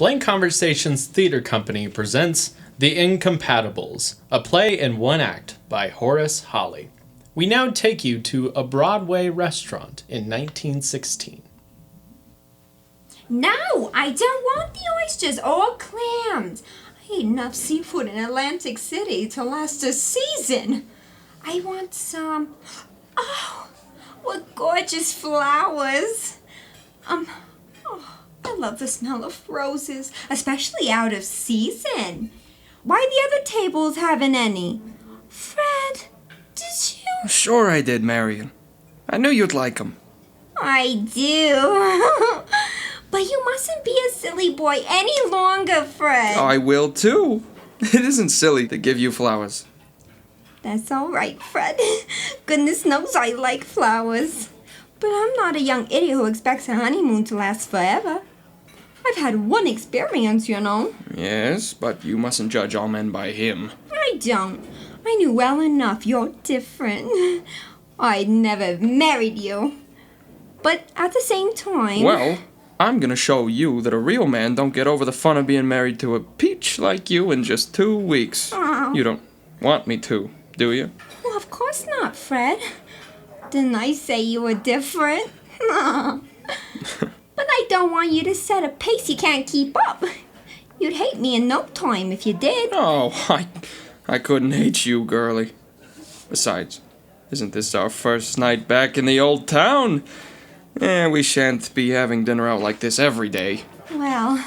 Blank Conversations Theater Company presents The Incompatibles, a play in one act by Horace Holley. We now take you to a Broadway restaurant in 1916. No, I don't want the oysters or clams. I ate enough seafood in Atlantic City to last a season. I want some... Oh, what gorgeous flowers. I love the smell of roses, especially out of season. Why the other tables haven't any? Fred, did you? Sure I did, Marian. I knew you'd like them. I do. But you mustn't be a silly boy any longer, Fred. I will too. It isn't silly to give you flowers. That's all right, Fred. Goodness knows I like flowers. But I'm not a young idiot who expects a honeymoon to last forever. I've had one experience, you know. Yes, but you mustn't judge all men by him. I don't. I knew well enough you're different. I'd never have married you. But at the same time... Well, I'm gonna show you that a real man don't get over the fun of being married to a peach like you in just 2 weeks. Oh. You don't want me to, do you? Well, of course not, Fred. Didn't I say you were different? But I don't want you to set a pace you can't keep up. You'd hate me in no time if you did. Oh, I couldn't hate you, girlie. Besides, isn't this our first night back in the old town? We shan't be having dinner out like this every day. Well,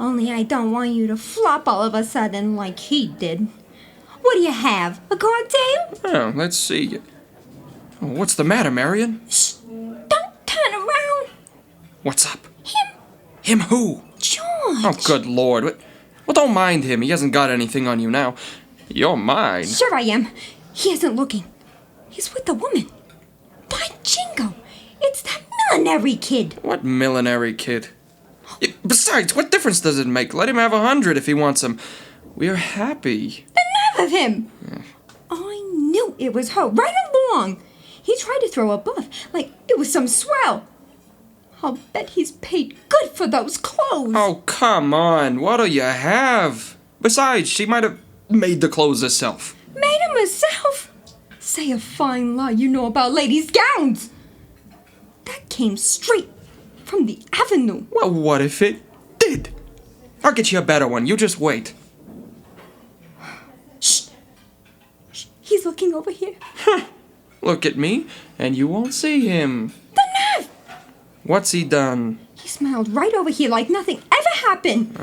only I don't want you to flop all of a sudden like he did. What do you have, a cocktail? Well, let's see. Oh, what's the matter, Marian? Shh! Don't turn around. What's up? Him. Him who? George. Oh, good Lord. Well, don't mind him. He hasn't got anything on you now. You're mine. Sure I am. He isn't looking. He's with the woman. By jingo, it's that millinery kid. What millinery kid? Besides, what difference does it make? Let him have 100 if he wants them. We're happy. The nerve of him! I knew it was her right along. He tried to throw a buff like it was some swell. I'll bet he's paid good for those clothes. Oh, come on. What'll you have? Besides, she might have made the clothes herself. Made them herself? Say a fine lie you know about ladies' gowns. That came straight from the avenue. Well, what if it did? I'll get you a better one. You just wait. Shh. Shh. He's looking over here. Look at me, and you won't see him. The nerve! What's he done? He smiled right over here like nothing ever happened.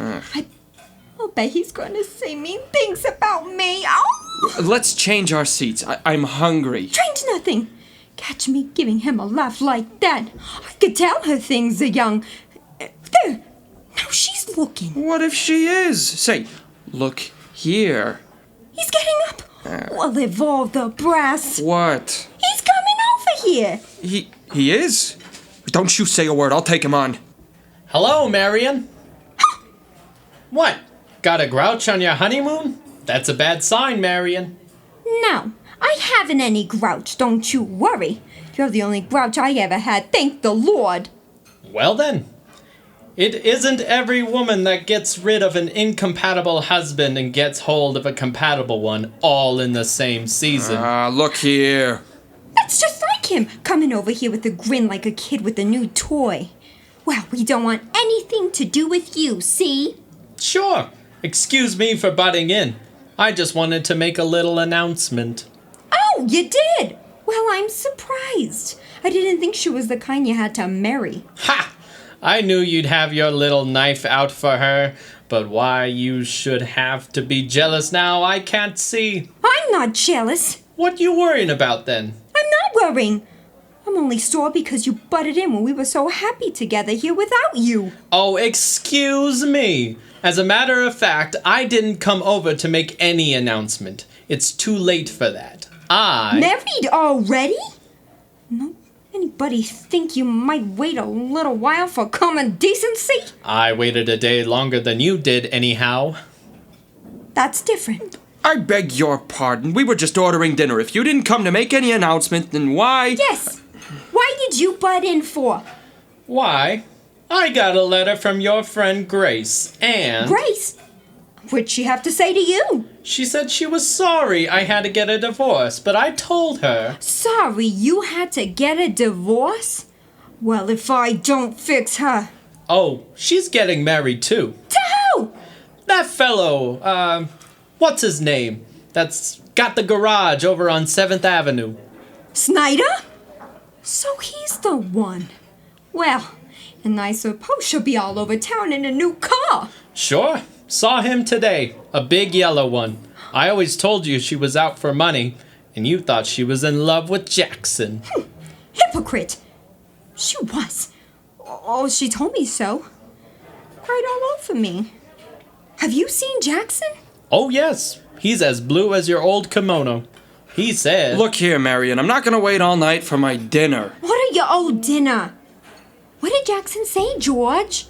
I'll bet he's going to say mean things about me. Oh! Let's change our seats. I'm hungry. Change nothing. Catch me giving him a laugh like that. I could tell her things are young. There. Now she's looking. What if she is? Say, look here. He's getting up. Well, of all the brass. What? He's coming over here. He is? Don't you say a word. I'll take him on. Hello, Marian. What? Got a grouch on your honeymoon? That's a bad sign, Marian. No, I haven't any grouch, don't you worry. You're the only grouch I ever had, thank the Lord. Well then. It isn't every woman that gets rid of an incompatible husband and gets hold of a compatible one all in the same season. Look here. That's just like him, coming over here with a grin like a kid with a new toy. Well, we don't want anything to do with you, see? Sure. Excuse me for butting in. I just wanted to make a little announcement. Oh, you did? Well, I'm surprised. I didn't think she was the kind you had to marry. Ha! I knew you'd have your little knife out for her, but why you should have to be jealous now, I can't see. I'm not jealous. What you worrying about then? I'm not worrying. I'm only sore because you butted in when we were so happy together here without you. Oh, excuse me. As a matter of fact, I didn't come over to make any announcement. It's too late for that. Married already? No. Anybody think you might wait a little while for common decency? I waited a day longer than you did anyhow. That's different. I beg your pardon. We were just ordering dinner. If you didn't come to make any announcement, then why... Yes. Why did you butt in for? Why? I got a letter from your friend Grace, and... Grace? What'd she have to say to you? She said she was sorry I had to get a divorce, but I told her... Sorry you had to get a divorce? Well, if I don't fix her... Oh, she's getting married too. To who? That fellow, what's his name? That's got the garage over on 7th Avenue. Snyder? So he's the one. Well, and I suppose she'll be all over town in a new car. Sure. Saw him today. A big yellow one. I always told you she was out for money, and you thought she was in love with Jackson. Hypocrite. She was. Oh, she told me so. Cried all over me. Have you seen Jackson? Oh, yes. He's as blue as your old kimono. He said... Look here, Marian, I'm not gonna wait all night for my dinner. What are your old dinner? What did Jackson say, George?